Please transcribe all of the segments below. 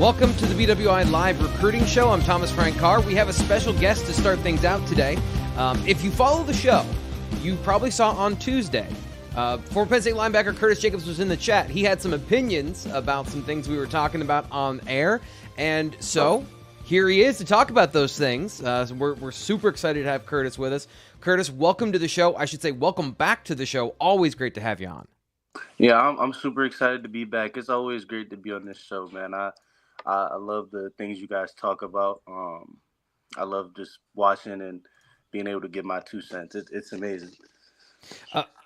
Welcome to the BWI Live Recruiting Show. I'm Thomas Frank Carr. We have a special guest to start things out today. If you follow the show, you probably saw on Tuesday, former Penn State linebacker Curtis Jacobs was in the chat. He had some opinions about some things we were talking about on air, and so here he is to talk about those things. So we're super excited to have Curtis with us. Curtis, welcome to the show. I should say welcome back to the show. Always great to have you on. Yeah, I'm super excited to be back. It's always great to be on this show, man. I love the things you guys talk about. I love just watching and being able to give my 2 cents. It's amazing.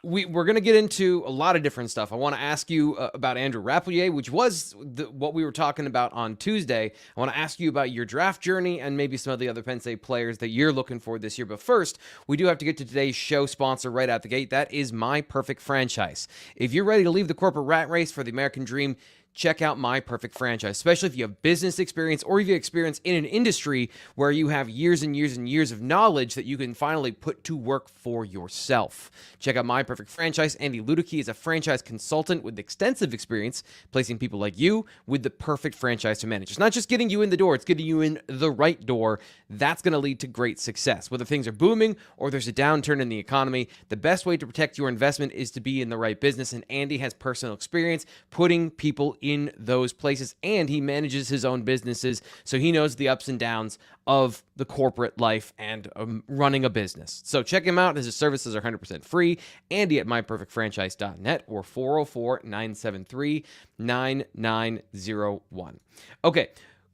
We're going to get into a lot of different stuff. I want to ask you about Andrew Rappleyea, which was what we were talking about on Tuesday. I want to ask you about your draft journey and maybe some of the other Penn State players that you're looking for this year. But first, we do have to get to today's show sponsor right out the gate. That is My Perfect Franchise. If you're ready to leave the corporate rat race for the American dream, check out My Perfect Franchise, especially if you have business experience or if you have experience in an industry where you have years and years and years of knowledge that you can finally put to work for yourself. Check out My Perfect Franchise. Andy Ludicky is a franchise consultant with extensive experience placing people like you with the perfect franchise to manage. It's not just getting you in the door, it's getting you in the right door. That's going to lead to great success. Whether things are booming or there's a downturn in the economy, the best way to protect your investment is to be in the right business, and Andy has personal experience putting people in those places, and he manages his own businesses, so he knows the ups and downs of the corporate life and running a business. So check him out. His services are 100% free. Andy at myperfectfranchise.net or 404-973-9901. Okay,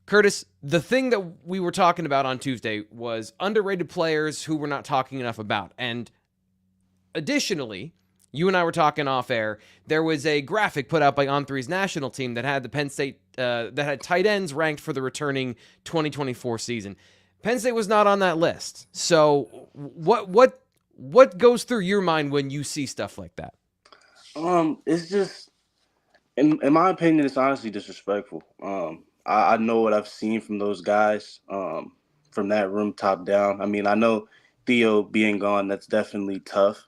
Curtis, the thing that we were talking about on Tuesday was underrated players who we're not talking enough about. And additionally, you and I were talking off air. There was a graphic put out by On3's national team that had the Penn State, that had tight ends ranked for the returning 2024 season. Penn State was not on that list. So what goes through your mind when you see stuff like that? It's just, in my opinion, it's honestly disrespectful. I know what I've seen from those guys, from that room top down. I mean, I know Theo being gone, that's definitely tough.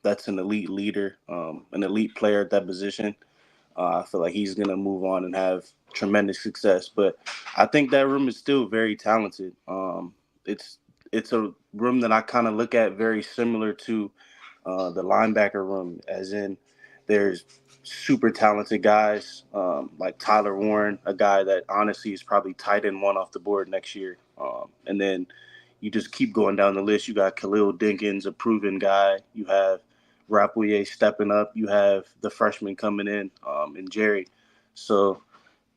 That's an elite leader, an elite player at that position. I feel like he's going to move on and have tremendous success. But I think that room is still very talented. It's a room that I kind of look at very similar to the linebacker room, as in there's super talented guys like Tyler Warren, a guy that honestly is probably tight end one off the board next year. And then you just keep going down the list. You got Khalil Dinkins, a proven guy. You have Rappleyea stepping up. You have the freshman coming in, and Jerry. So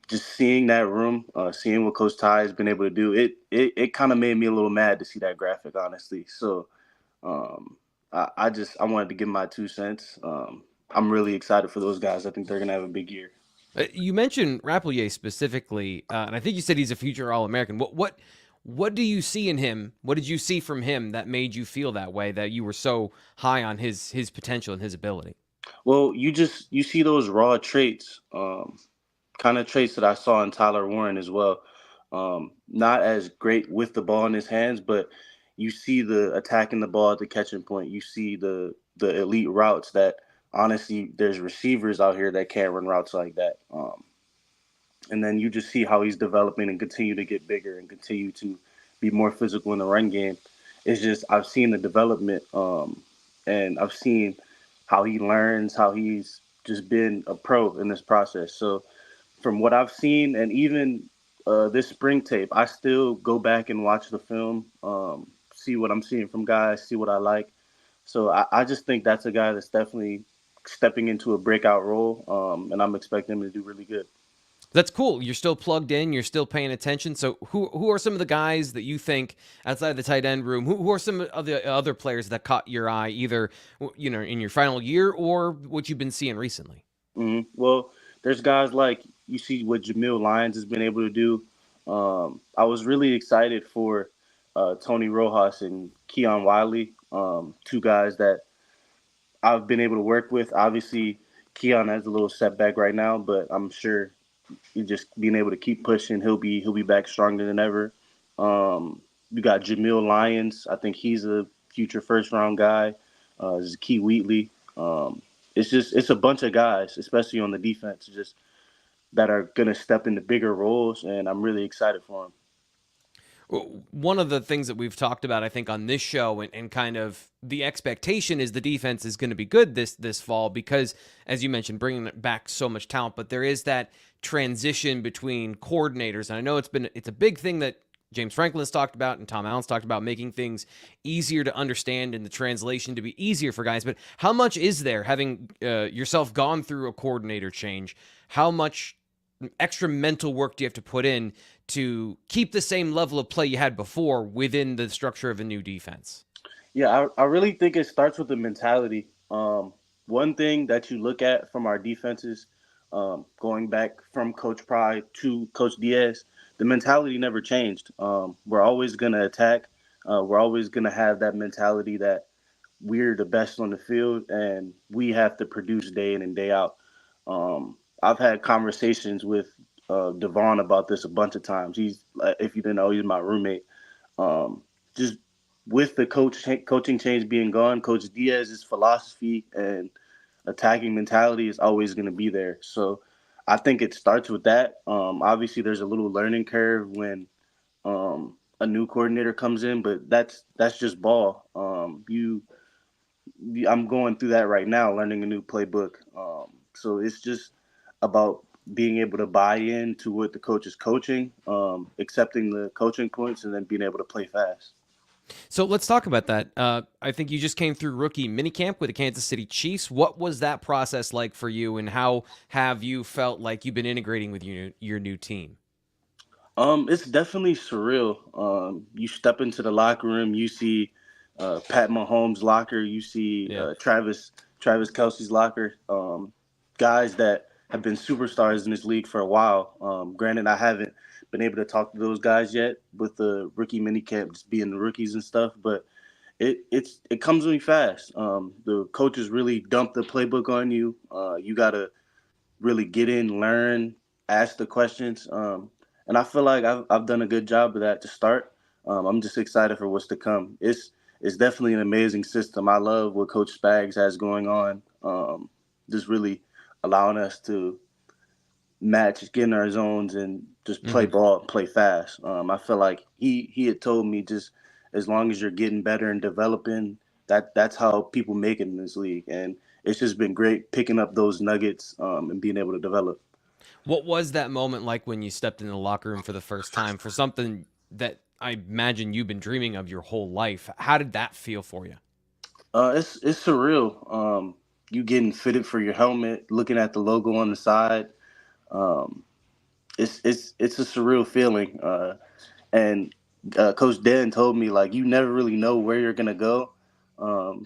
just seeing that room, seeing what Coach Ty has been able to do, it kind of made me a little mad to see that graphic, honestly. So I wanted to give my 2 cents. I'm really excited for those guys. I think they're going to have a big year. You mentioned Rappleyea specifically, and I think you said he's a future All-American. What do you see in him? What did you see from him that made you feel that way, that you were so high on his potential and his ability? Well, you see those raw traits, kind of traits that I saw in Tyler Warren as well. Not as great with the ball in his hands, but you see the attacking the ball at the catching point. You see the elite routes that honestly there's receivers out here that can't run routes like that. And then you just see how he's developing and continue to get bigger and continue to be more physical in the run game. It's just I've seen the development, and I've seen how he learns, how he's just been a pro in this process. So from what I've seen, and even this spring tape, I still go back and watch the film, see what I'm seeing from guys, see what I like. So I just think that's a guy that's definitely stepping into a breakout role, and I'm expecting him to do really good. That's cool. You're still plugged in. You're still paying attention. So who are some of the guys that you think outside the tight end room? Who are some of the other players that caught your eye, either in your final year or what you've been seeing recently? Mm-hmm. Well, there's guys like you see what Nittany Lions has been able to do. I was really excited for Tony Rojas and Keon Wiley, two guys that I've been able to work with. Obviously, Keon has a little setback right now, but I'm sure he's just being able to keep pushing. He'll be back stronger than ever. We got Nittany Lions. I think he's a future first round guy. Zakee Wheatley. It's a bunch of guys, especially on the defense, just that are going to step into bigger roles, and I'm really excited for them. One of the things that we've talked about, I think, on this show, and kind of the expectation is the defense is going to be good this fall because, as you mentioned, bringing back so much talent. But there is that transition between coordinators, and I know it's a big thing that James Franklin's talked about and Tom Allen's talked about, making things easier to understand and the translation to be easier for guys. But how much is there, having yourself gone through a coordinator change? How much extra mental work do you have to put in to keep the same level of play you had before within the structure of a new defense? Yeah, I really think it starts with the mentality. One thing that you look at from our defenses, going back from Coach Pry to Coach Diaz, the mentality never changed. We're always going to attack. We're always going to have that mentality that we're the best on the field and we have to produce day in and day out. I've had conversations with Devon about this a bunch of times. He's, if you didn't know, he's my roommate. Just with the coaching change being gone, Coach Diaz's philosophy and attacking mentality is always going to be there. So I think it starts with that. Obviously, there's a little learning curve when a new coordinator comes in, but that's just ball. I'm going through that right now, learning a new playbook. So it's just about being able to buy into what the coach is coaching, accepting the coaching points, and then being able to play fast. So let's talk about that. I think you just came through rookie minicamp with the Kansas City Chiefs. What was that process like for you, and how have you felt like you've been integrating with your new team? It's definitely surreal. You step into the locker room, you see Pat Mahomes' locker, you see Yeah. Travis Kelsey's locker. Guys that have been superstars in this league for a while. Granted, I haven't been able to talk to those guys yet with the rookie minicamp, just being the rookies and stuff. But it comes really fast. The coaches really dump the playbook on you. You gotta really get in, learn, ask the questions. And I feel like I've done a good job of that to start. I'm just excited for what's to come. It's definitely an amazing system. I love what Coach Spags has going on. Just really allowing us to match, get in our zones, and just play Mm-hmm. ball, play fast. I feel like he had told me just as long as you're getting better and developing, that's how people make it in this league. And it's just been great picking up those nuggets and being able to develop. What was that moment like when you stepped in the locker room for the first time for something that I imagine you've been dreaming of your whole life? How did that feel for you? It's surreal. You getting fitted for your helmet, looking at the logo on the side. Um, it's a surreal feeling. And Coach Dan told me like you never really know where you're gonna go.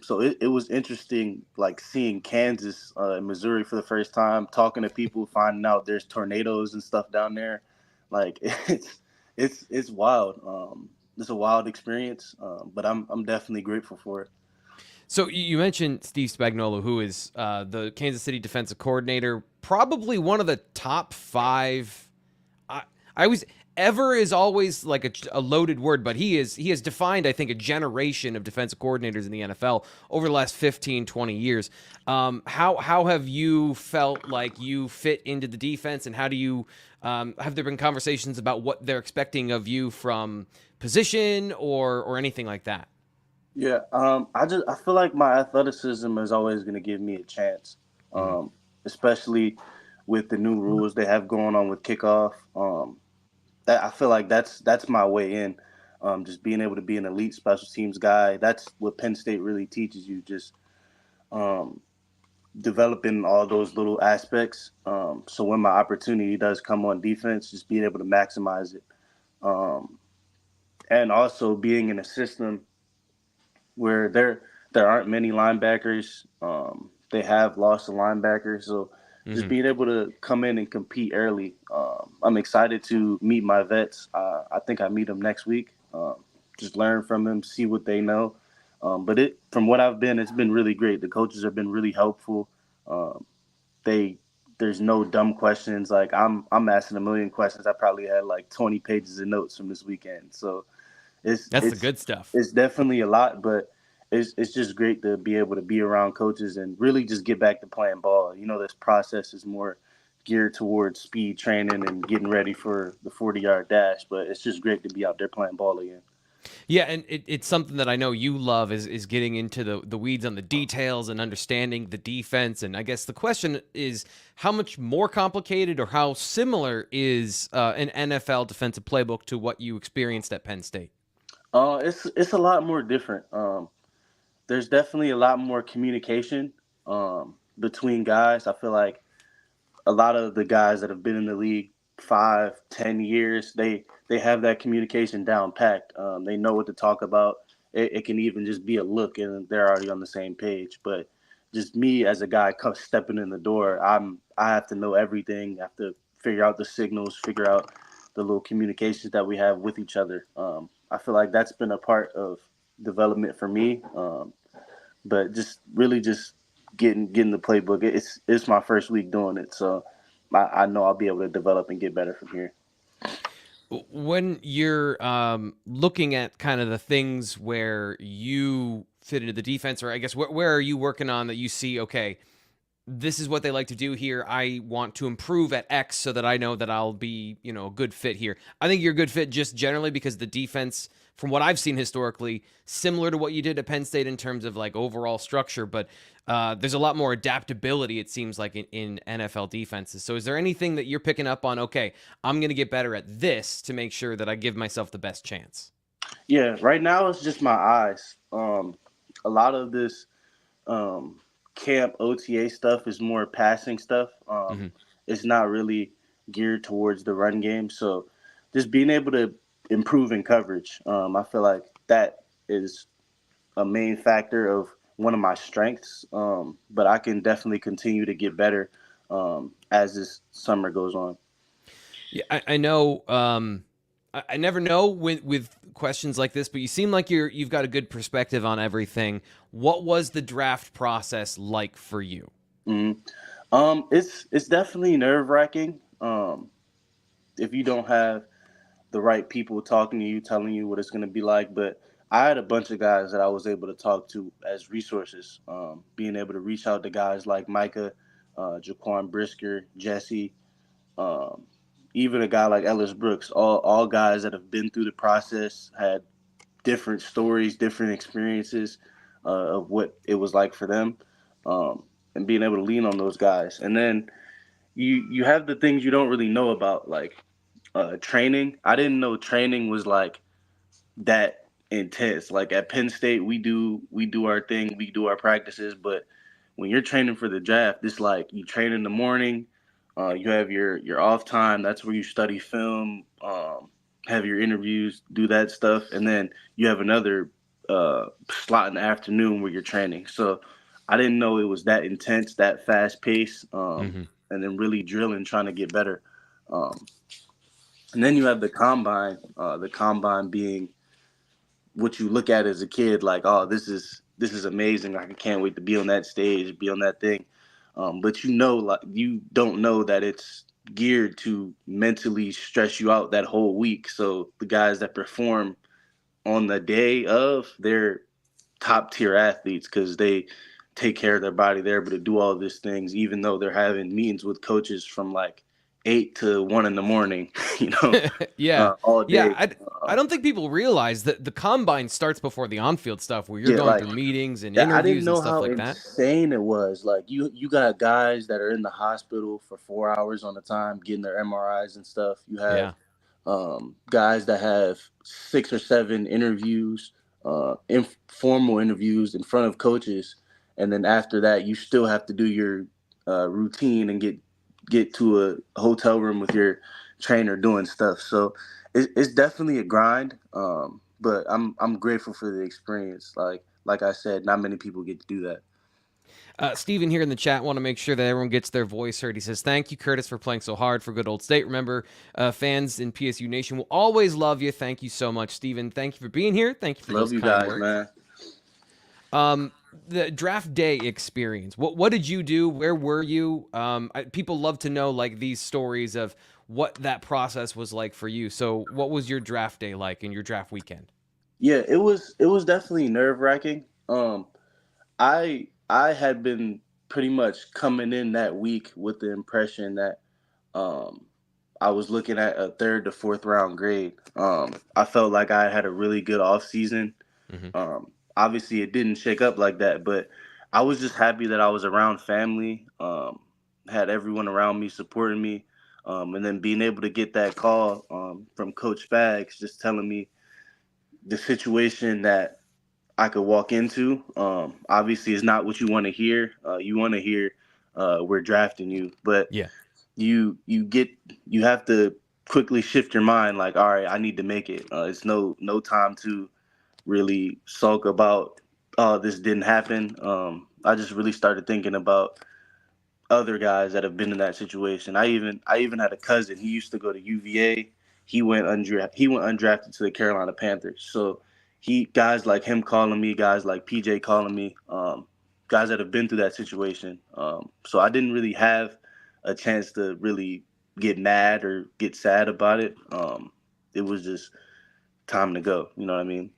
So it was interesting, like seeing Kansas and Missouri for the first time, talking to people, finding out there's tornadoes and stuff down there. Like it's wild. It's a wild experience, but I'm definitely grateful for it. So you mentioned Steve Spagnuolo, who is the Kansas City defensive coordinator, probably one of the top five. I, I always ever is always like a loaded word, but he has defined, I think, a generation of defensive coordinators in the NFL over the last 15, 20 years. How have you felt like you fit into the defense, and how do you have there been conversations about what they're expecting of you from position or anything like that? Yeah, I feel like my athleticism is always going to give me a chance, Mm-hmm. especially with the new rules they have going on with kickoff. That I feel like that's my way in. Just being able to be an elite special teams guy. That's what Penn State really teaches you. Just um, developing all those little aspects. So when my opportunity does come on defense, just being able to maximize it, um, and also being in a system where there aren't many linebackers. They have lost a linebacker, so just Mm-hmm. being able to come in and compete early. I'm excited to meet my vets. I think I meet them next week. Just learn from them, see what they know. But it from what I've been, it's been really great. The coaches have been really helpful. Um, they there's no dumb questions. Like I'm asking a million questions. I probably had like 20 pages of notes from this weekend. So it's That's the it's good stuff. it's definitely a lot, but it's just great to be able to be around coaches and really just get back to playing ball. You know, this process is more geared towards speed training and getting ready for the 40-yard dash. But it's just great to be out there playing ball again. Yeah, and it's something that I know you love is getting into the weeds on the details and understanding the defense. And I guess the question is, how much more complicated or how similar is an NFL defensive playbook to what you experienced at Penn State? It's a lot more different. There's definitely a lot more communication between guys. I feel like a lot of the guys that have been in the league 5, 10 years, they have that communication down packed. They know what to talk about. It can even just be a look, and they're already on the same page. But just me as a guy stepping in the door, I have to know everything. I have to figure out the signals, figure out the little communications that we have with each other. I feel like that's been a part of development for me. But just really just getting the playbook. It's my first week doing it, so I know I'll be able to develop and get better from here. When you're looking at kind of the things where you fit into the defense, or I guess where are you working on that you see, okay, this is what they like to do here. I want to improve at X so that I know that I'll be, a good fit here. I think you're a good fit just generally because the defense, from what I've seen historically, similar to what you did at Penn State in terms of like overall structure, but there's a lot more adaptability, it seems like, in NFL defenses. So is there anything that you're picking up on, okay, I'm going to get better at this to make sure that I give myself the best chance? Yeah, right now it's just my eyes. A lot of this um, camp OTA stuff is more passing stuff. Mm-hmm. It's not really geared towards the run game. So just being able to improve in coverage, I feel like that is a main factor of one of my strengths. But I can definitely continue to get better as this summer goes on. Yeah, I know. I never know with questions like this, but you seem like you've got a good perspective on everything. What was the draft process like for you? Mm-hmm. It's definitely nerve wracking. If you don't have the right people talking to you, telling you what it's going to be like. But I had a bunch of guys that I was able to talk to as resources, being able to reach out to guys like Micah, Jaquan Brisker, Jesse, um, even a guy like Ellis Brooks, all guys that have been through the process, had different stories, different experiences of what it was like for them, and being able to lean on those guys. And then you have the things you don't really know about, like training. I didn't know training was like that intense. Like at Penn State, we do our thing, we do our practices, but when you're training for the draft, it's like you train in the morning, you have your off time. That's where you study film, have your interviews, do that stuff, and then you have another slot in the afternoon where you're training. So I didn't know it was that intense, that fast pace, Mm-hmm. and then really drilling, trying to get better. Um, and then you have the combine being what you look at as a kid, like, oh, this is amazing. Like, I can't wait to be on that stage, be on that thing. But like you don't know that it's geared to mentally stress you out that whole week. So the guys that perform on the day of, they're top tier athletes because they take care of their body. They're able to do all these things, even though they're having meetings with coaches from like 8 to 1 in the morning, you know, Yeah, all yeah. day. I don't think people realize that the combine starts before the on-field stuff, where you're Yeah, going like through meetings and I didn't interviews and know stuff how like that. insane it was. Like you got guys that are in the hospital for 4 hours on a time getting their MRIs and stuff. You have Yeah. guys that have 6 or 7 interviews, informal interviews in front of coaches, and then after that, you still have to do your routine and get to a hotel room with your trainer doing stuff. So it's definitely a grind. But I'm grateful for the experience. Like I said, not many people get to do that. Steven here in the chat want to make sure that everyone gets their voice heard. He says, "Thank you, Curtis, for playing so hard for good old state. Remember, fans in PSU Nation will always love you. Thank you so much, Steven. Thank you for being here. Thank you for Love those you kind guys, words." man. The draft day experience. What did you do? Where were you? People love to know like these stories of what that process was like for you. So, what was your draft day like and your draft weekend? Yeah, it was definitely nerve wracking. I had been pretty much coming in that week with the impression that I was looking at a 3rd to 4th round grade. I felt like I had a really good off season. Hmm. Obviously, it didn't shake up like that, but I was just happy that I was around family, had everyone around me supporting me, and then being able to get that call from Coach Fags just telling me the situation that I could walk into. Obviously, is not what you want to hear. You want to hear we're drafting you, but Yeah. you have to quickly shift your mind. Like, all right, I need to make it. It's no time to really sulk about, oh, this didn't happen. I just really started thinking about other guys that have been in that situation. I even had a cousin. He used to go to UVA. He went undrafted to the Carolina Panthers. So guys like him calling me, guys like PJ calling me, guys that have been through that situation. So I didn't really have a chance to really get mad or get sad about it. It was just time to go. You know what I mean?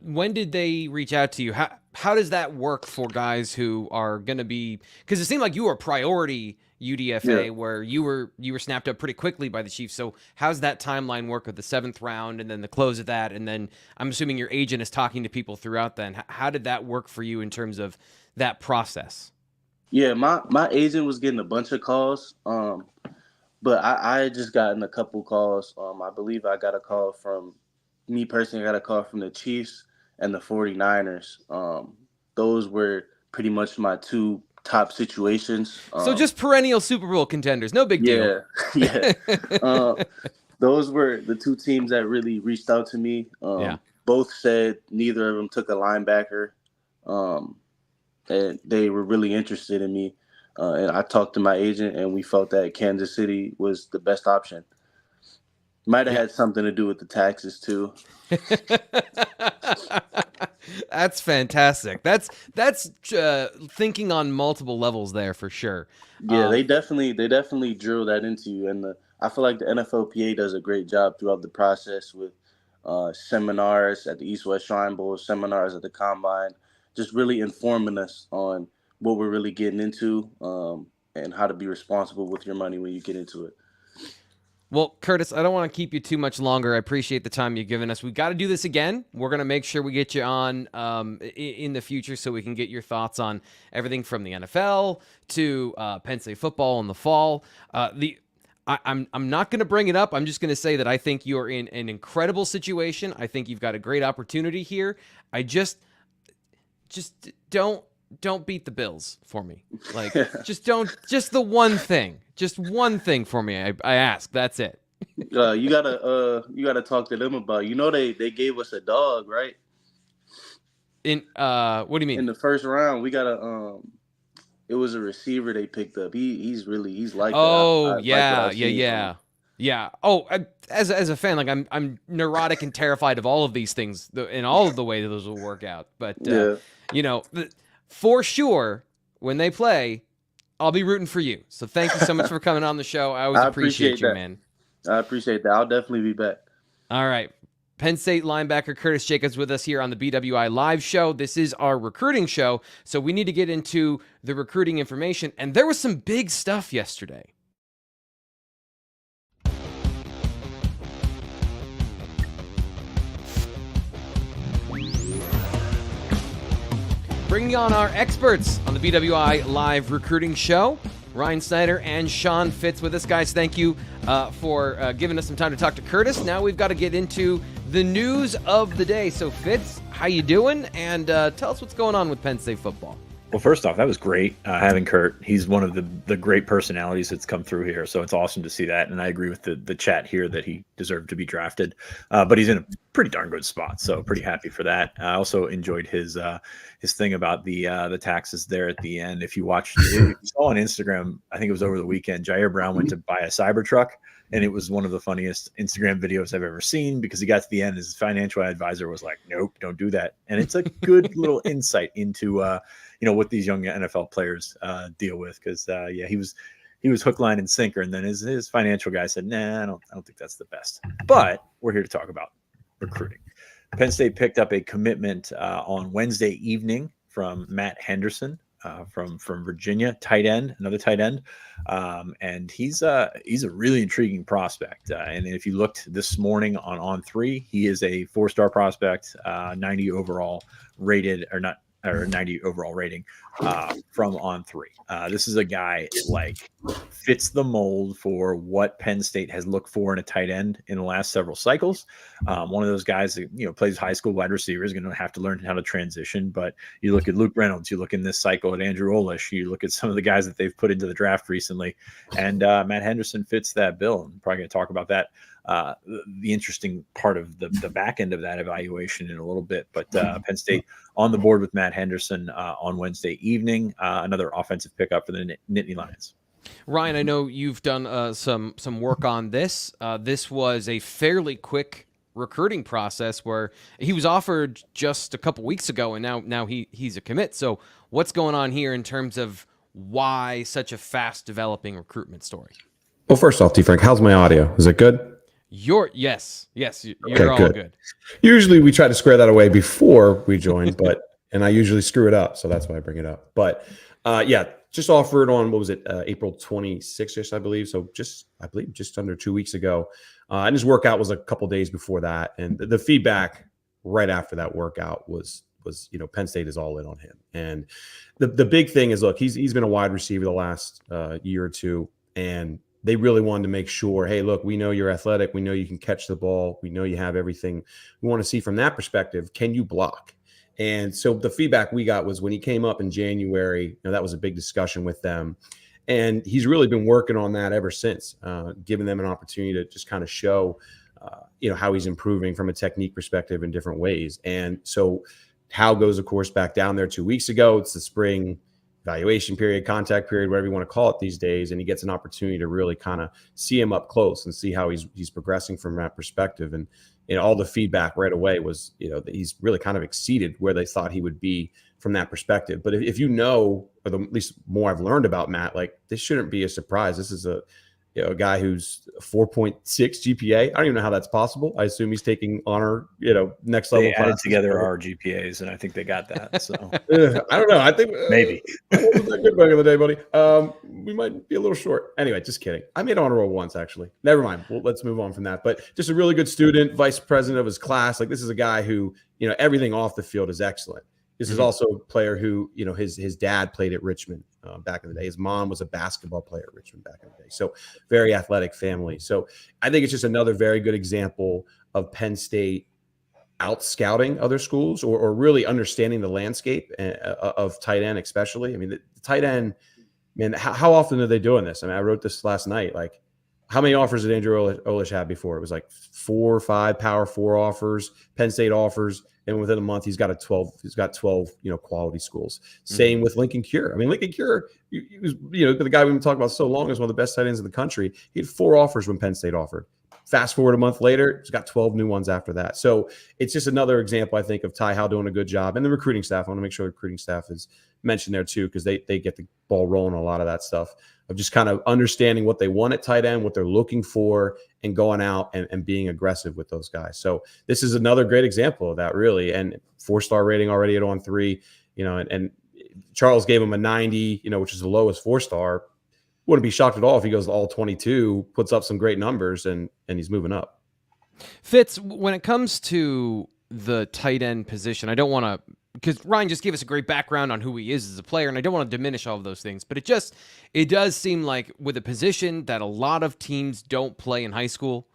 When did they reach out to you? How does that work for guys who are going to be? Because it seemed like you were priority Yeah. UDFA, where you were snapped up pretty quickly by the Chiefs. So how's that timeline work with the 7th round and then the close of that, and then I'm assuming your agent is talking to people throughout. Then how did that work for you in terms of that process? Yeah, my agent was getting a bunch of calls. But I had just gotten a couple calls. I believe I got a call from me personally. I got a call from the Chiefs and the 49ers. Those were pretty much my 2 top situations. So just perennial Super Bowl contenders, no big deal. Yeah, yeah. Those were the 2 teams that really reached out to me. Yeah. Both said neither of them took a linebacker. Um, and they were really interested in me. And I talked to my agent, and we felt that Kansas City was the best option. Might have Yeah. had something to do with the taxes too. That's fantastic. That's thinking on multiple levels there for sure. Yeah, they definitely drill that into you, and I feel like the NFLPA does a great job throughout the process with seminars at the East West Shrine Bowl, seminars at the Combine, just really informing us on what we're really getting into, and how to be responsible with your money when you get into it. Well, Curtis, I don't want to keep you too much longer. I appreciate the time you've given us. We've got to do this again. We're going to make sure we get you on in the future so we can get your thoughts on everything from the NFL to Penn State football in the fall. I'm not going to bring it up. I'm just going to say that I think you're in an incredible situation. I think you've got a great opportunity here. I just don't beat the Bills for me. Like, just the one thing for me. I ask. That's it. You gotta talk to them about. They gave us a dog, right? In what do you In mean? the first round, we got it was a receiver they picked up. He's like that. I Oh like what yeah, I've yeah, seen from him. yeah, yeah. Oh, as a fan, like I'm neurotic and terrified of all of these things in all of the way that those will work out. But Yeah, for sure, when they play, I'll be rooting for you. So thank you so much for coming on the show. I always I appreciate appreciate you, that. man. I appreciate that. I'll definitely be back. All right. Penn State linebacker Curtis Jacobs with us here on the BWI Live Show. This is our recruiting show, so we need to get into the recruiting information. And there was some big stuff yesterday. Bringing on our experts on the BWI Live Recruiting Show, Ryan Snyder and Sean Fitz with us. Guys, thank you for giving us some time to talk to Curtis. Now we've got to get into the news of the day. So, Fitz, how you doing? And tell us what's going on with Penn State football. Well, first off, that was great having Kurt. He's one of the great personalities that's come through here, so it's awesome to see that. And I agree with the chat here that he deserved to be drafted, but he's in a pretty darn good spot, so pretty happy for that. I also enjoyed his thing about the taxes there at the end. If you saw on Instagram, I think it was over the weekend, Jair Brown went to buy a Cybertruck, and it was one of the funniest Instagram videos I've ever seen because he got to the end, his financial advisor was like, "Nope, don't do that," and it's a good little insight into what these young NFL players deal with, because he was hook, line, and sinker, and then his financial guy said, "Nah, I don't think that's the best." But we're here to talk about recruiting. Penn State picked up a commitment on Wednesday evening from Matt Henderson, from Virginia, tight end, another tight end, and he's a really intriguing prospect. And if you looked this morning on 3, he is a 4-star prospect, 90 overall rated, or 90 overall rating from on 3. This is a guy like fits the mold for what Penn State has looked for in a tight end in the last several cycles. One of those guys that plays high school wide receiver is going to have to learn how to transition. But you look at Luke Reynolds, you look in this cycle at Andrew Rappleyea, you look at some of the guys that they've put into the draft recently, and Matt Henderson fits that bill. I'm probably going to talk about that. The interesting part of the back end of that evaluation in a little bit, but Penn State on the board with Matt Henderson on Wednesday evening, another offensive pickup for the Nittany Lions. Ryan, I know you've done some work on this. This was a fairly quick recruiting process where he was offered just a couple weeks ago, and now he's a commit. So what's going on here in terms of why such a fast developing recruitment story? Well, first off, T. Frank, how's my audio? Is it good? You're Okay, all good. Usually we try to square that away before we join, and I usually screw it up, so that's why I bring it up. But just offered on, what was it, April 26th, I believe. So just under 2 weeks ago. And his workout was a couple days before that. And the feedback right after that workout was Penn State is all in on him. And the big thing is, look, he's been a wide receiver the last year or two, and they really wanted to make sure, hey, look, we know you're athletic. We know you can catch the ball. We know you have everything we want to see from that perspective. Can you block? And so the feedback we got was when he came up in January, that was a big discussion with them. And he's really been working on that ever since, giving them an opportunity to just kind of show, how he's improving from a technique perspective in different ways. And so Hal goes, of course, back down there 2 weeks ago. It's the spring evaluation period, contact period, whatever you want to call it these days. And he gets an opportunity to really kind of see him up close and see how he's progressing from that perspective. And all the feedback right away was, that he's really kind of exceeded where they thought he would be from that perspective. But if or at least more I've learned about Matt, like, this shouldn't be a surprise. This is a guy who's 4.6 GPA. I don't even know how that's possible. I assume he's taking honor, next level. They added together our GPAs, and I think they got that. So I don't know. I think maybe wasn't that good back in the day, buddy. We might be a little short. Anyway, just kidding. I made honor roll once, actually. Never mind. Well, let's move on from that. But just a really good student, vice president of his class. Like, this is a guy who, everything off the field is excellent. This is also a player who, his dad played at Richmond back in the day. His mom was a basketball player at Richmond back in the day. So very athletic family. So I think it's just another very good example of Penn State out scouting other schools or really understanding the landscape of tight end, especially. I mean, the tight end, man, how often are they doing this? I mean, I wrote this last night. Like, how many offers did Andrew Rappleyea have before? It was like 4 or 5 Power 4 offers, Penn State offers. And within a month, he's got 12, quality schools. Same with Lincoln Cure. I mean, Lincoln Cure, he was, the guy we've been talking about so long, is one of the best tight ends in the country. He had 4 offers when Penn State offered. Fast forward a month later, he's got 12 new ones after that. So it's just another example, I think, of Ty Howell doing a good job. And the recruiting staff, I want to make sure the recruiting staff is mentioned there too, because they get the ball rolling, a lot of that stuff of just kind of understanding what they want at tight end, what they're looking for, and going out and being aggressive with those guys. So this is another great example of that, really. And 4-star rating already at on 3, and Charles gave him a 90, which is the lowest 4-star. Wouldn't be shocked at all if he goes to all 22, puts up some great numbers, and he's moving up. Fitz, when it comes to the tight end position, I don't want to, because Ryan just gave us a great background on who he is as a player, and I don't want to diminish all of those things, but it does seem like with a position that a lot of teams don't play in high school,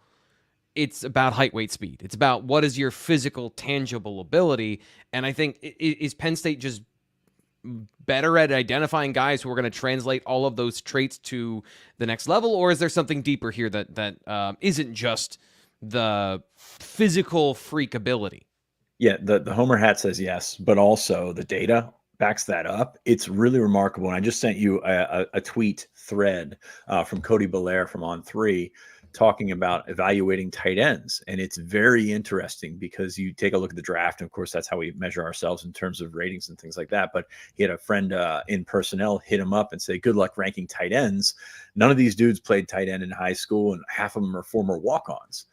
it's about height, weight, speed. It's about what is your physical, tangible ability, and I think, is Penn State just better at identifying guys who are going to translate all of those traits to the next level, or is there something deeper here that isn't just the physical freak ability? Yeah, the Homer hat says yes, but also the data backs that up. It's really remarkable. And I just sent you a tweet thread from Cody Belair from On 3 talking about evaluating tight ends. And it's very interesting because you take a look at the draft. And of course, that's how we measure ourselves in terms of ratings and things like that. But he had a friend in personnel hit him up and say, good luck ranking tight ends. None of these dudes played tight end in high school, and half of them are former walk-ons.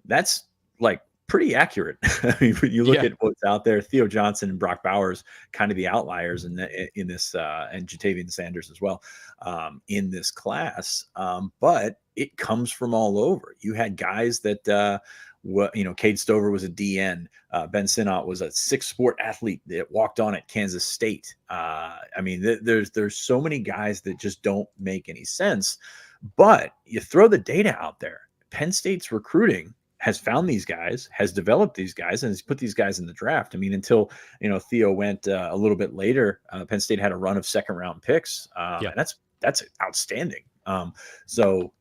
That's like pretty accurate. I mean, when you look Yeah. at what's out there, Theo Johnson and Brock Bowers, kind of the outliers in this, and Jatavian Sanders as well, in this class. But it comes from all over. You had guys that, Cade Stover was a DN. Ben Sinnott was a 6-sport athlete that walked on at Kansas State. I mean, there's so many guys that just don't make any sense. But you throw the data out there. Penn State's recruiting has found these guys, has developed these guys, and has put these guys in the draft. I mean, until Theo went a little bit later, Penn State had a run of 2nd-round picks. And that's outstanding. So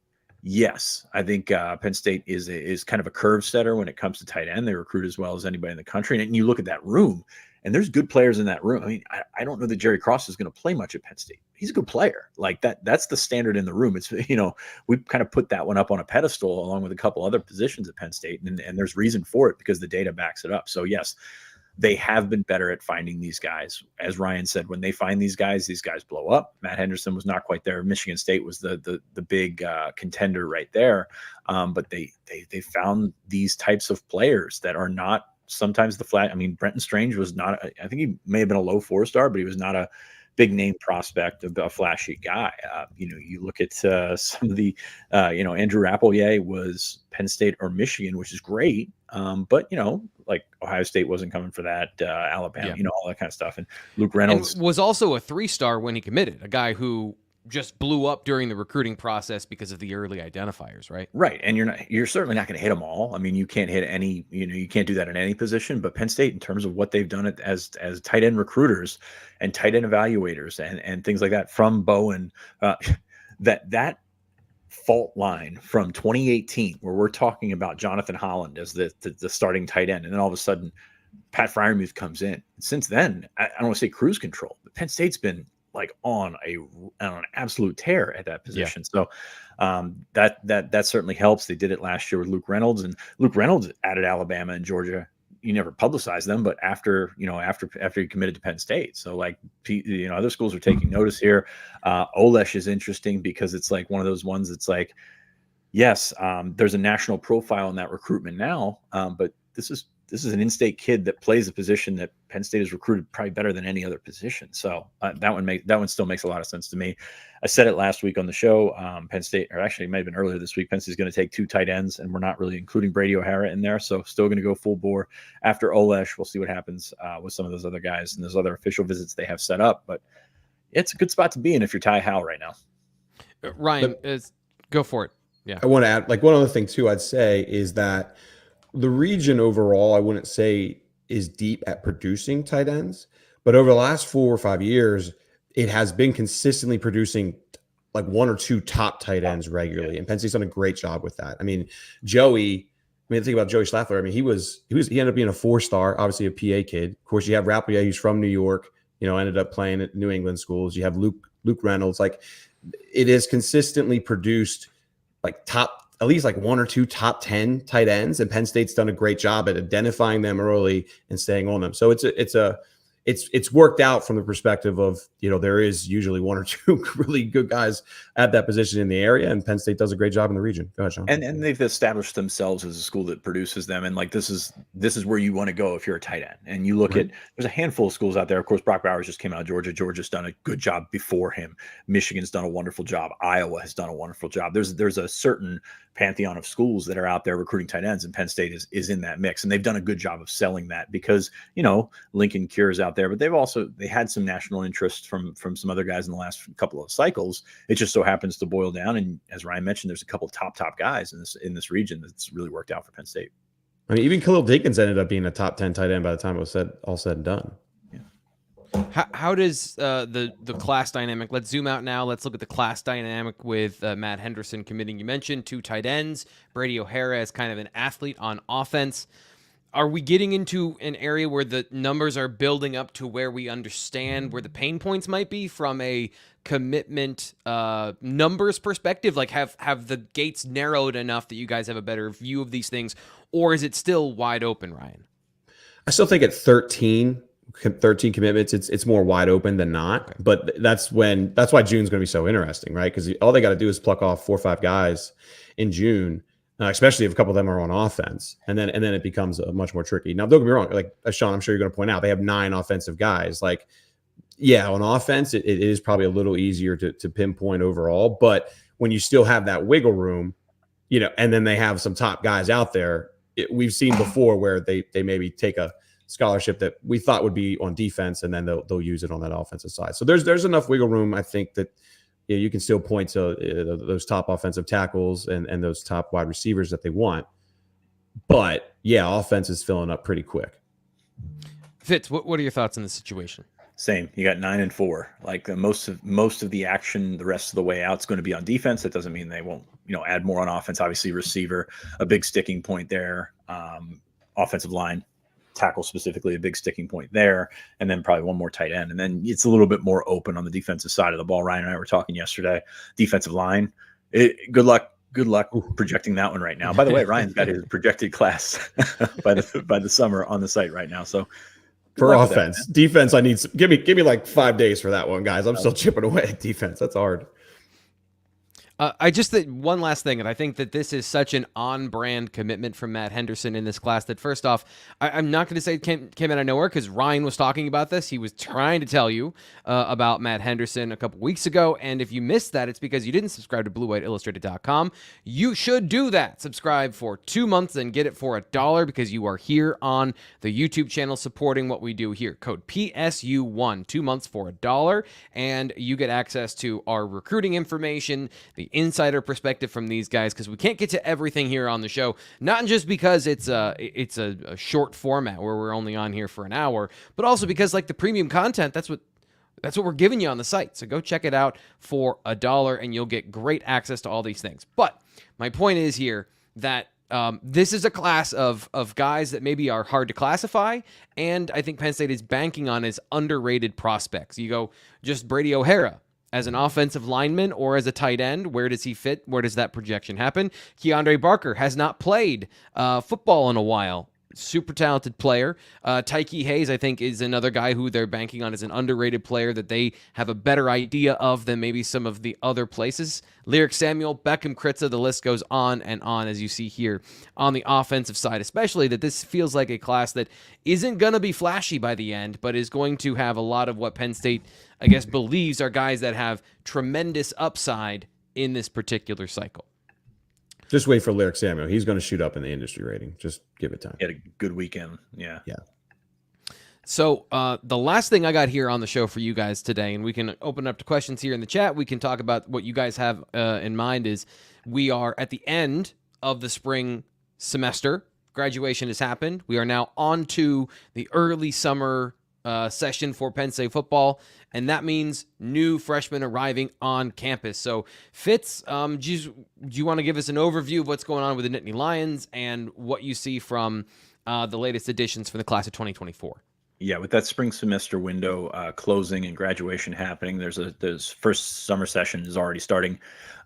yes, I think Penn State is kind of a curve setter when it comes to tight end. They recruit as well as anybody in the country. And you look at that room, and there's good players in that room. I mean, I don't know that Jerry Cross is going to play much at Penn State. He's a good player. Like that's the standard in the room. It's, we kind of put that one up on a pedestal along with a couple other positions at Penn State. And there's reason for it because the data backs it up. So yes, they have been better at finding these guys. As Ryan said, when they find these guys blow up. Matt Henderson was not quite there. Michigan State was the big contender right there. But they found these types of players that are not sometimes the flat. I mean, Brenton Strange was not, I think he may have been a low 4-star, but he was not a big name prospect, a flashy guy. You look at some of the, Andrew Rappleyea was Penn State or Michigan, which is great. But, like Ohio State wasn't coming for that, Alabama, all that kind of stuff. And Luke Reynolds and was also a 3-star when he committed, a guy who just blew up during the recruiting process because of the early identifiers, right? Right. And you're certainly not going to hit them all. I mean, you can't hit any, you can't do that in any position, but Penn State, in terms of what they've done as tight end recruiters and tight end evaluators and things like that from Bowen, that fault line from 2018, where we're talking about Jonathan Holland as the starting tight end. And then all of a sudden Pat Freiermuth comes in. Since then, I don't want to say cruise control, but Penn State's been like on an absolute tear at that position. So that certainly helps. They did it last year with Luke Reynolds, and Luke Reynolds added Alabama and Georgia. You never publicized them, but after he committed to Penn State. So other schools are taking notice here. Olesh is interesting because it's like one of those ones that's like, yes, there's a national profile in that recruitment now. But this is an in-state kid that plays a position that Penn State has recruited probably better than any other position. So that one still makes a lot of sense to me. I said it last week on the show. Penn State, or actually it might have been earlier this week, Penn State's going to take 2 tight ends, and we're not really including Brady O'Hara in there. So still going to go full bore after Olesh. We'll see what happens with some of those other guys and those other official visits they have set up. But it's a good spot to be in if you're Ty Howell right now. Ryan, go for it. Yeah, I want to add, one other thing too, I'd say is that the region overall, I wouldn't say is deep at producing tight ends, but over the last 4 or 5 years, it has been consistently producing like 1 or 2 top tight ends regularly. And Penn State's done a great job with that. I mean, think about Joey Schlaffer. I mean, he ended up being a 4-star, obviously a PA kid. Of course, you have Rappleyea, who's from New York, ended up playing at New England schools. You have Luke Reynolds. Like, it is consistently produced like at least like 1 or 2 top 10 tight ends, and Penn State's done a great job at identifying them early and staying on them. So it's worked out from the perspective of, there is usually 1 or 2 really good guys at that position in the area, and Penn State does a great job in the region. Go ahead, Sean. And they've established themselves as a school that produces them, and like this is where you want to go if you're a tight end. And you look at, there's a handful of schools out there. Of course, Brock Bowers just came out of Georgia. Georgia's done a good job before him. Michigan's done a wonderful job. Iowa has done a wonderful job. There's a certain pantheon of schools that are out there recruiting tight ends, and Penn State is in that mix, and they've done a good job of selling that because Lincoln Cure's out there, but they had some national interest from some other guys in the last couple of cycles. It just so happens to boil down, and as Ryan mentioned, there's a couple of top guys in this region that's really worked out for Penn State. I mean, even Khalil Dinkins ended up being a top 10 tight end by the time it was all said and done. How does the class dynamic? Let's zoom out now. Let's look at the class dynamic with Matt Henderson committing. You mentioned 2 tight ends. Brady O'Hara is kind of an athlete on offense. Are we getting into an area where the numbers are building up to where we understand where the pain points might be from a commitment numbers perspective? Like, have the gates narrowed enough that you guys have a better view of these things, or is it still wide open, Ryan? I still think at 13 commitments, it's more wide open than not. Okay. But that's why June's going to be so interesting, right? Because all they got to do is pluck off 4 or 5 guys in June, especially if a couple of them are on offense, and then it becomes much more tricky. Now, don't get me wrong, like Sean, I'm sure you're going to point out, they have 9 offensive guys. Like, yeah, on offense, it is probably a little easier to pinpoint overall, but when you still have that wiggle room, and then they have some top guys out there, we've seen before where they maybe take a scholarship that we thought would be on defense, and then they'll use it on that offensive side. So there's enough wiggle room, I think, that you can still point to those top offensive tackles and those top wide receivers that they want. But yeah, offense is filling up pretty quick. Fitz, what are your thoughts on the situation? Same. You got 9 and 4. Like most of the action, the rest of the way out is going to be on defense. That doesn't mean they won't, add more on offense. Obviously, receiver, a big sticking point there. Offensive line, tackle specifically, a big sticking point there, and then probably one more tight end. And then it's a little bit more open on the defensive side of the ball. Ryan and I were talking yesterday. Defensive line, good luck projecting that one right now. By the way, Ryan's got his projected class by the summer on the site right now. So for offense, defense, I need give me like 5 days for that one, guys. I'm still chipping away at defense. That's hard. I just think one last thing, and I think that this is such an on-brand commitment from Matt Henderson in this class that, first off, I'm not going to say it came out of nowhere, because Ryan was talking about this. He was trying to tell you about Matt Henderson a couple weeks ago, and if you missed that, it's because you didn't subscribe to BlueWhiteIllustrated.com. You should do that. Subscribe for 2 months and get it for $1 because you are here on the YouTube channel supporting what we do here. Code PSU1, 2 months for $1, and you get access to our recruiting information, the insider perspective from these guys, because we can't get to everything here on the show, not just because it's a short format where we're only on here for an hour, but also because, like, the premium content, that's what we're giving you on the site. So go check it out for $1 and you'll get great access to all these things. But my point is here that this is a class of guys that maybe are hard to classify, and I think Penn State is banking on as underrated prospects. You go just Brady O'Hara as an offensive lineman or as a tight end. Where does he fit? Where does that projection happen? Keandre Barker has not played football in a while. Super talented player. Tyke Hayes, I think, is another guy who they're banking on as an underrated player that they have a better idea of than maybe some of the other places. Lyric Samuel, Beckham Kritza, the list goes on and on, as you see here on the offensive side, especially that this feels like a class that isn't going to be flashy by the end, but is going to have a lot of what Penn State, I guess, believes are guys that have tremendous upside in this particular cycle. Just wait for Lyric Samuel. He's going to shoot up in the industry rating. Just give it time. He had a good weekend. Yeah. So the last thing I got here on the show for you guys today, and we can open up to questions here in the chat. We can talk about what you guys have in mind. Is we are at the end of the spring semester. Graduation has happened. We are now on to the early summer session for Penn State football, and that means new freshmen arriving on campus. So, Fitz, do you want to give us an overview of what's going on with the Nittany Lions and what you see from the latest additions for the class of 2024? Yeah, with that spring semester window closing and graduation happening, there's first summer session is already starting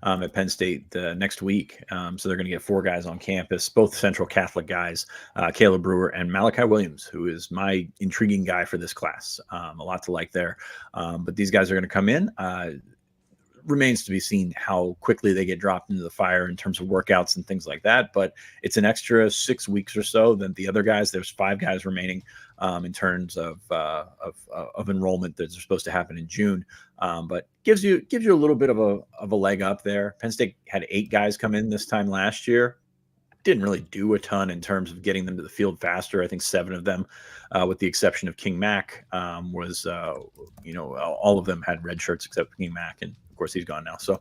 at Penn State next week. So they're going to get 4 guys on campus, both Central Catholic guys, Caleb Brewer and Malachi Williams, who is my intriguing guy for this class. A lot to like there. But these guys are going to come in. Remains to be seen how quickly they get dropped into the fire in terms of workouts and things like that. But it's an extra 6 weeks or so than the other guys. There's 5 guys remaining in terms of enrollment that's supposed to happen in June. But gives you a little bit of a leg up there. Penn State had 8 guys come in this time last year. Didn't really do a ton in terms of getting them to the field faster. I think 7 of them, with the exception of King Mack, was all of them had red shirts except King Mack, and of course he's gone now. So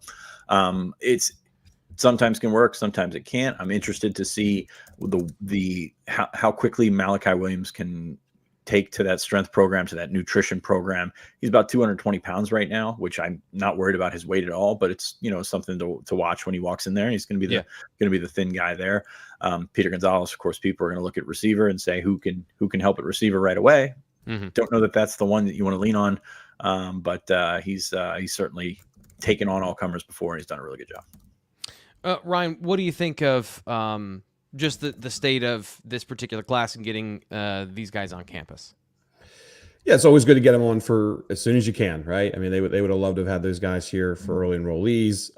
it's sometimes can work, sometimes it can't. I'm interested to see how quickly Malachi Williams can take to that strength program, to that nutrition program. He's about 220 pounds right now, which I'm not worried about his weight at all, but it's, something to watch when he walks in there. And he's going to be the thin guy there. Peter Gonzalez, of course, people are going to look at receiver and say, who can help at receiver right away. Mm-hmm. Don't know that that's the one that you want to lean on. But he's certainly taken on all comers before, and he's done a really good job. Ryan, what do you think of just the state of this particular class and getting these guys on campus? Yeah, it's always good to get them on for as soon as you can, right? I mean, they would have loved to have had those guys here for early enrollees.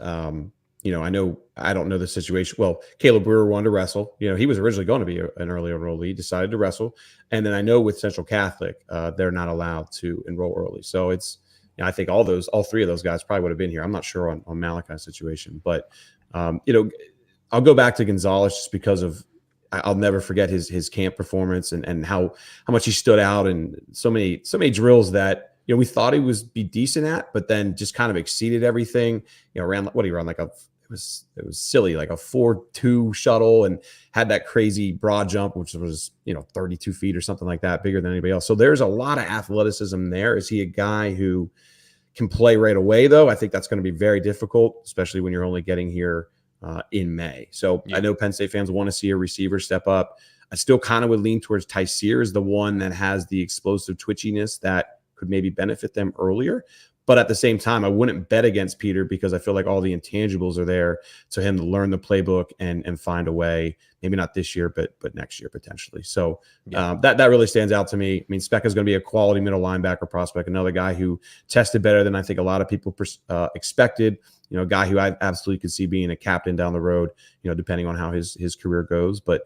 I don't know the situation. Well, Caleb Brewer wanted to wrestle. He was originally going to be an early enrollee, decided to wrestle. And then I know with Central Catholic, they're not allowed to enroll early. So it's, I think all three of those guys probably would have been here. I'm not sure on Malachi's situation, but I'll go back to Gonzalez just because of, I'll never forget his camp performance and how much he stood out, and so many drills that, we thought he would be decent at, but then just kind of exceeded everything. Ran what he ran like it was silly, like a 4.2 shuttle, and had that crazy broad jump, which was 32 feet or something like that, bigger than anybody else. So there's a lot of athleticism there. Is he a guy who can play right away, though? I think that's going to be very difficult, especially when you're only getting here in May. So I know Penn State fans want to see a receiver step up. I still kind of would lean towards Tyseer as the one that has the explosive twitchiness that could maybe benefit them earlier. But at the same time, I wouldn't bet against Peter because I feel like all the intangibles are there to him to learn the playbook and find a way, maybe not this year, but next year potentially. So that really stands out to me. I mean, Speck is going to be a quality middle linebacker prospect, another guy who tested better than I think a lot of people expected. A guy who I absolutely could see being a captain down the road, depending on how his career goes. But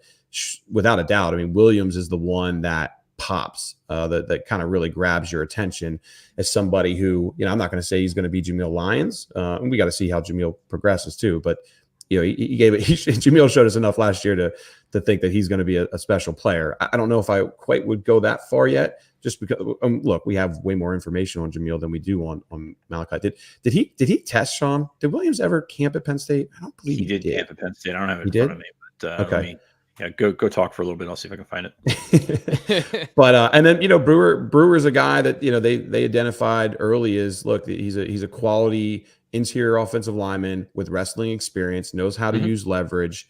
without a doubt, I mean, Williams is the one that pops, that kind of really grabs your attention as somebody who, I'm not going to say he's going to be Jameel Lyons. And we got to see how Jameel progresses too. But, Jameel showed us enough last year to think that he's going to be a special player. I don't know if I quite would go that far yet, just because, look, we have way more information on Jameel than we do on Malachi. Did he test, Sean? Did Williams ever camp at Penn State? I don't believe he did camp at Penn State. I don't have it in front of me, but okay. Go talk for a little bit. I'll see if I can find it. But and then Brewer's a guy that they identified early as, look, he's a quality interior offensive lineman with wrestling experience, knows how to use leverage.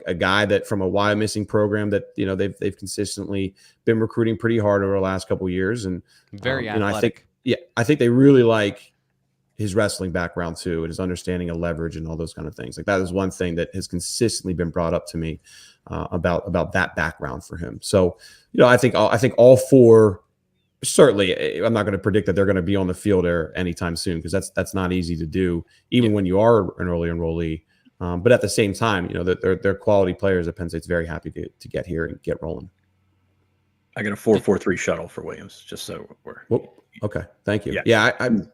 A guy that from a Wyomissing program that they've consistently been recruiting pretty hard over the last couple of years, and very athletic. I think they really like his wrestling background too, and his understanding of leverage and all those kind of things. Like that is one thing that has consistently been brought up to me about that background for him. So, I think all four, certainly, I'm not going to predict that they're going to be on the field there anytime soon, because that's not easy to do, even when you are an early enrollee. But at the same time, they're quality players that Penn State's very happy to get here and get rolling. I got a 4.43 shuttle for Williams, just so we're. Okay, thank you.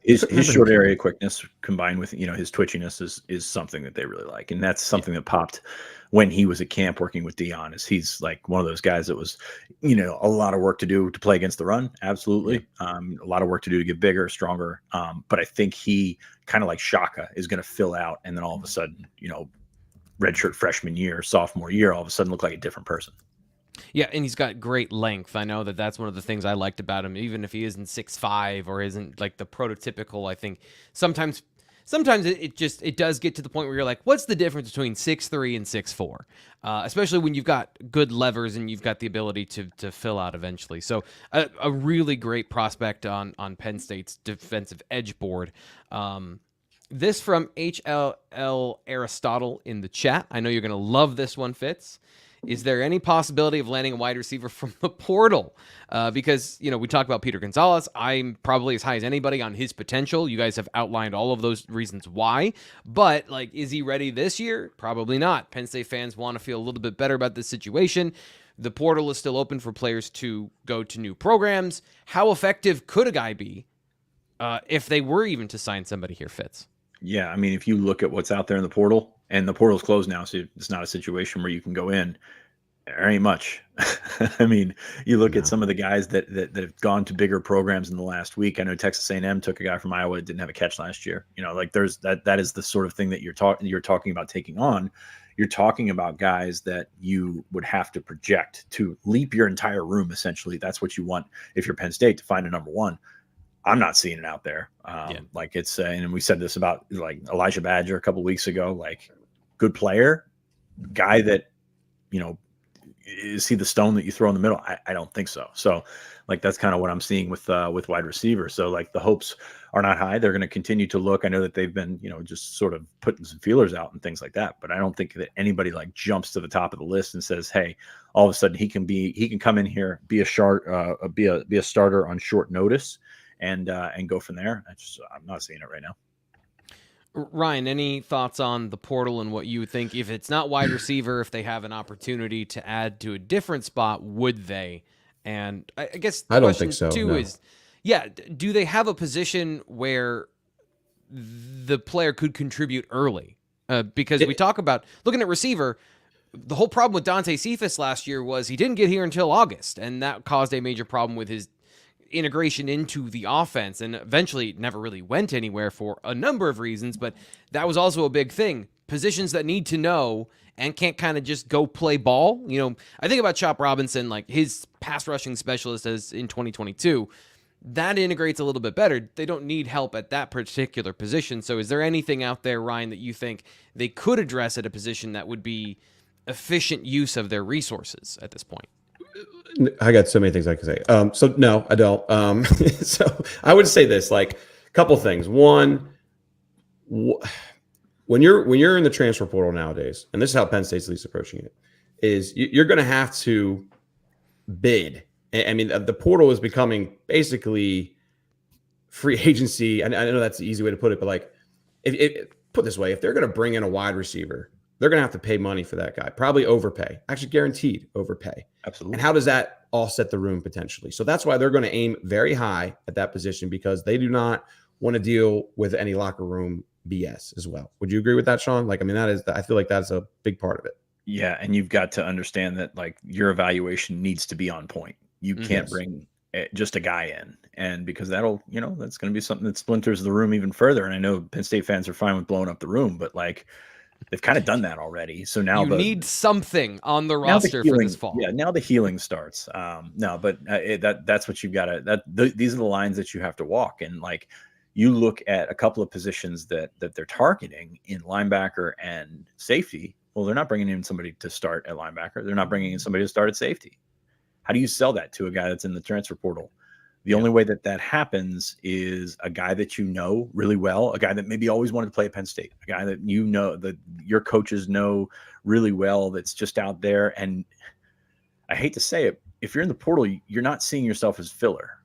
His short area quickness combined with his twitchiness is something that they really like, and that's something that popped when he was at camp working with Dion. Is he's like one of those guys that was a lot of work to do to play against the run, absolutely, a lot of work to do to get bigger, stronger. But I think he kind of like Shaka is going to fill out, and then all of a sudden, redshirt freshman year, sophomore year, all of a sudden look like a different person. Yeah, and he's got great length. I know that's one of the things I liked about him, even if he isn't 6'5" or isn't like the prototypical. I think sometimes it does get to the point where you're like, what's the difference between 6'3" and 6'4"? Especially when you've got good levers and you've got the ability to fill out eventually. So a really great prospect on Penn State's defensive edge board. This from HLL Aristotle in the chat. I know you're going to love this one, Fitz. Is there any possibility of landing a wide receiver from the portal? Because, we talk about Peter Gonzalez. I'm probably as high as anybody on his potential. You guys have outlined all of those reasons why. But, is he ready this year? Probably not. Penn State fans want to feel a little bit better about this situation. The portal is still open for players to go to new programs. How effective could a guy be if they were even to sign somebody here, Fitz? Yeah, I mean, if you look at what's out there in the portal, and the portal's closed now, so it's not a situation where you can go in. There ain't much. I mean, you look at some of the guys that have gone to bigger programs in the last week. I know Texas A&M took a guy from Iowa that didn't have a catch last year. There's that is the sort of thing that you're talking about taking on. You're talking about guys that you would have to project to leap your entire room. Essentially, that's what you want if you're Penn State, to find a number one. I'm not seeing it out there. Like it's, and we said this about like Elijah Badger a couple of weeks ago, like good player, guy that, is he the stone that you throw in the middle? I don't think so. So like, that's kind of what I'm seeing with wide receiver. So like the hopes are not high. They're going to continue to look. I know that they've been, just sort of putting some feelers out and things like that, but I don't think that anybody like jumps to the top of the list and says, hey, all of a sudden he can come in here, be a starter on short notice and go from there. I'm not seeing it right now. Ryan, any thoughts on the portal and what you think? If it's not wide receiver, if they have an opportunity to add to a different spot, would they? And I guess I don't question think so. two No. is, yeah, do they have a position where the player could contribute early? Because we talk about looking at receiver, the whole problem with Dante Cephas last year was he didn't get here until August, and that caused a major problem with his integration into the offense, and eventually never really went anywhere for a number of reasons, but that was also a big thing. Positions that need to know and can't kind of just go play ball. You know, I think about Chop Robinson, like his pass rushing specialist as in 2022. That integrates a little bit better. They don't need help at that particular position. So is there anything out there, Ryan, that you think they could address at a position that would be efficient use of their resources at this point? I got so many things I can say. So no, I don't. So I would say this, like a couple things. One, when you're in the transfer portal nowadays, and this is how Penn State's at least approaching it, is you're going to have to bid. I mean, the portal is becoming basically free agency. I know that's the easy way to put it, but like, if put this way, if they're going to bring in a wide receiver, they're going to have to pay money for that guy, probably overpay, actually guaranteed overpay. Absolutely. And how does that offset the room potentially? So that's why they're going to aim very high at that position, because they do not want to deal with any locker room BS as well. Would you agree with that, Sean? Like, I mean, I feel like that's a big part of it. Yeah. And you've got to understand that like your evaluation needs to be on point. You can't bring just a guy in, and because that'll, that's going to be something that splinters the room even further. And I know Penn State fans are fine with blowing up the room, but like they've kind of done that already. So now you need something on the roster for this fall. Yeah, now the healing starts. No, but that's what you've got to. These are the lines that you have to walk. And like you look at a couple of positions that they're targeting in linebacker and safety. Well, they're not bringing in somebody to start at linebacker. They're not bringing in somebody to start at safety. How do you sell that to a guy that's in the transfer portal? The only way that happens is a guy that you know really well, a guy that maybe always wanted to play at Penn State, a guy that that your coaches know really well, that's just out there. And I hate to say it, if you're in the portal, you're not seeing yourself as filler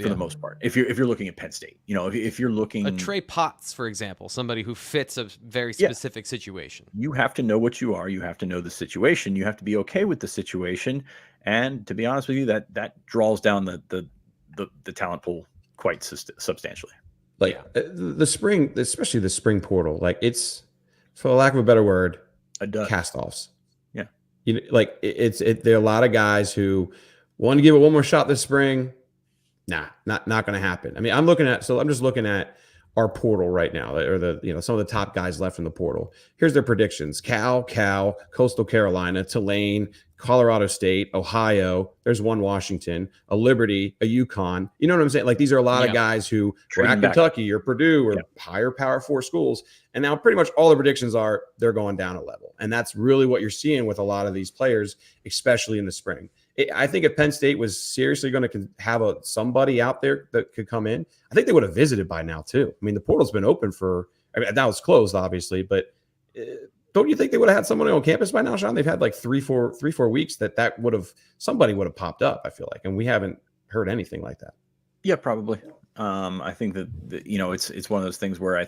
for the most part. If you're looking at Penn State, if you're looking a Trey Potts, for example, somebody who fits a very specific situation. You have to know what you are. You have to know the situation. You have to be okay with the situation. And to be honest with you, that draws down the talent pool quite substantially. Like the spring, especially the spring portal, like it's, for lack of a better word, cast-offs. Yeah. Like there are a lot of guys who want to give it one more shot this spring. Nah, not going to happen. I mean, I'm just looking at our portal right now, or some of the top guys left in the portal. Here's their predictions: Cal, Coastal Carolina, Tulane, Colorado State, Ohio. There's one Washington, a Liberty, a UConn. You know what I'm saying? Like these are a lot of guys who were at Kentucky or Purdue or higher Power 4 schools, and now pretty much all the predictions are they're going down a level, and that's really what you're seeing with a lot of these players, especially in the spring. I think if Penn State was seriously going to have somebody out there that could come in, I think they would have visited by now too. I mean, the portal's been open now it's closed, obviously, but don't you think they would have had someone on campus by now, Sean? They've had like 3-4 weeks somebody would have popped up, I feel like, and we haven't heard anything like that. Yeah, probably. I think that it's one of those things where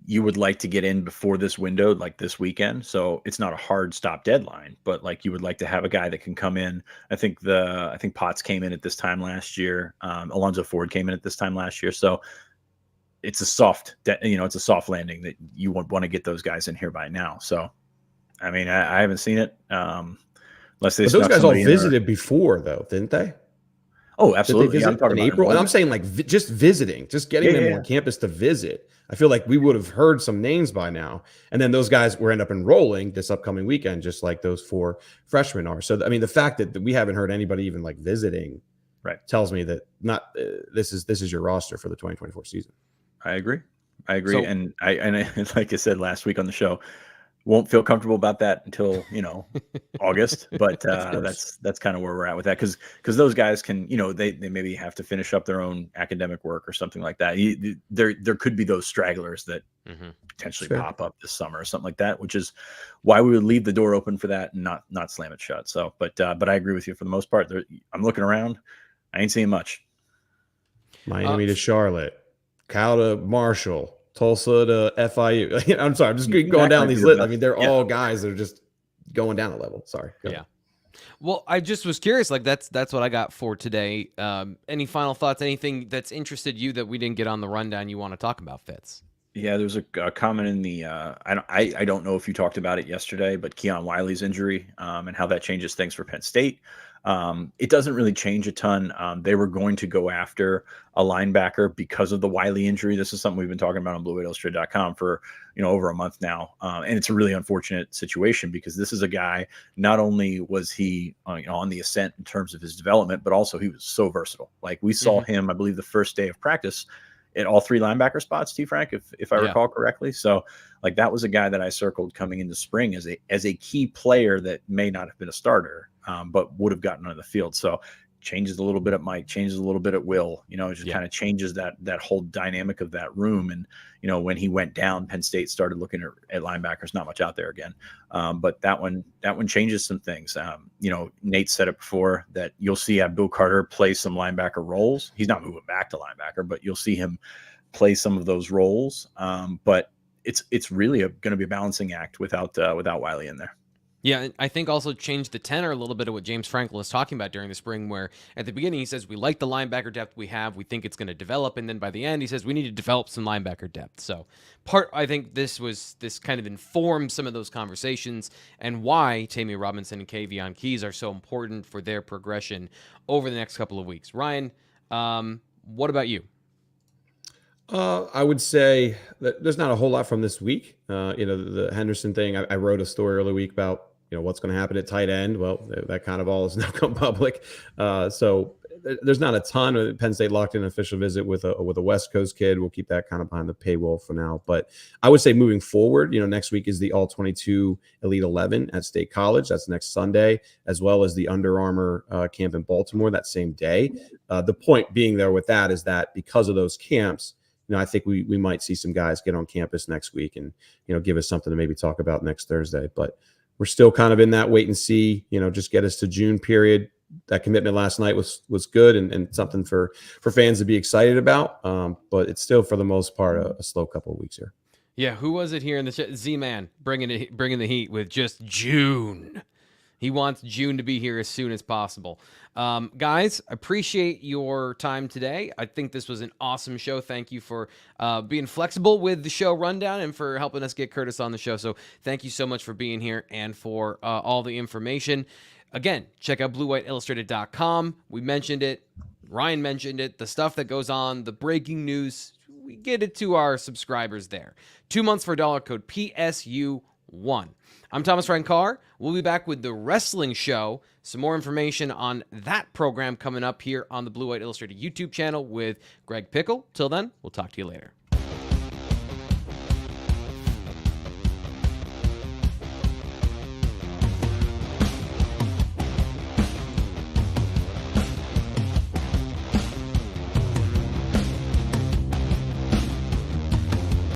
you would like to get in before this window, like this weekend. So it's not a hard stop deadline, but like you would like to have a guy that can come in. I think Potts came in at this time last year. Alonzo Ford came in at this time last year. So it's a soft landing that you want to get those guys in here by now. So, I mean, I haven't seen it. Unless they, but those guys all visited before though, didn't they? Oh, absolutely. I'm talking in April. And I'm saying like just visiting, just getting them on campus to visit. I feel like we would have heard some names by now. And then those guys will end up enrolling this upcoming weekend, just like those 4 freshmen are. So, I mean, the fact that we haven't heard anybody even like visiting tells me that this is your roster for the 2024 season. I agree. So, and I like I said last week on the show, won't feel comfortable about that until August, but that's kind of where we're at with that, because those guys can they maybe have to finish up their own academic work or something like that. There could be those stragglers that potentially pop up this summer or something like that, which is why we would leave the door open for that and not slam it shut. So, but I agree with you for the most part. I'm looking around, I ain't seeing much. Miami to Charlotte, Cal to Marshall, Tulsa to FIU. I'm sorry, I'm just going down these lists. I mean, they're all guys that are just going down a level. Sorry. Yeah. Well, I just was curious. Like that's what I got for today. Any final thoughts? Anything that's interested you that we didn't get on the rundown you want to talk about, Fitz? Yeah, there's a comment in the I don't know if you talked about it yesterday, but Keon Wiley's injury and how that changes things for Penn State. It doesn't really change a ton. They were going to go after a linebacker because of the Wiley injury. This is something we've been talking about on BlueWhiteIllustrated.com for over a month now, and it's a really unfortunate situation because this is a guy. Not only was he on the ascent in terms of his development, but also he was so versatile. Like we saw him, I believe, the first day of practice at all 3 linebacker spots, T. Frank, if I recall correctly. So like that was a guy that I circled coming into spring as a key player that may not have been a starter, but would have gotten on the field. So changes a little bit at Mike, changes a little bit at Will, it just kind of changes that whole dynamic of that room. And, when he went down, Penn State started looking at linebackers, not much out there again. But that one changes some things. Nate said it before that you'll see Abdul Carter play some linebacker roles. He's not moving back to linebacker, but you'll see him play some of those roles. But it's really going to be a balancing act without Wiley in there. Yeah, I think also changed the tenor a little bit of what James Frankel was talking about during the spring, where at the beginning he says, we like the linebacker depth we have. We think it's going to develop. And then by the end, he says, we need to develop some linebacker depth. So I think this kind of informed some of those conversations and why Tammy Robinson and Kavion Keys are so important for their progression over the next couple of weeks. Ryan, what about you? I would say that there's not a whole lot from this week. The Henderson thing, I wrote a story early week about, what's going to happen at tight end. Well, that kind of all has now come public. So there's not a ton. Penn State locked in an official visit with a West Coast kid. We'll keep that kind of behind the paywall for now. But I would say moving forward, next week is the All-22 Elite 11 at State College. That's next Sunday, as well as the Under Armour camp in Baltimore that same day. The point being there with that is that because of those camps, I think we might see some guys get on campus next week and, give us something to maybe talk about next Thursday. But we're still kind of in that wait and see, just get us to June period. That commitment last night was good and something for fans to be excited about. But it's still, for the most part, a slow couple of weeks here. Yeah, who was it here in the Z-Man bringing the heat with just June? He wants June to be here as soon as possible. Guys, appreciate your time today. I think this was an awesome show. Thank you for being flexible with the show rundown and for helping us get Curtis on the show. So thank you so much for being here and for all the information. Again, check out BlueWhiteIllustrated.com. We mentioned it. Ryan mentioned it. The stuff that goes on, the breaking news, we get it to our subscribers there. 2 months for dollar code PSU1. I'm Thomas Ryan Carr. We'll be back with the wrestling show. Some more information on that program coming up here on the Blue White Illustrated YouTube channel with Greg Pickle. Till then, we'll talk to you later.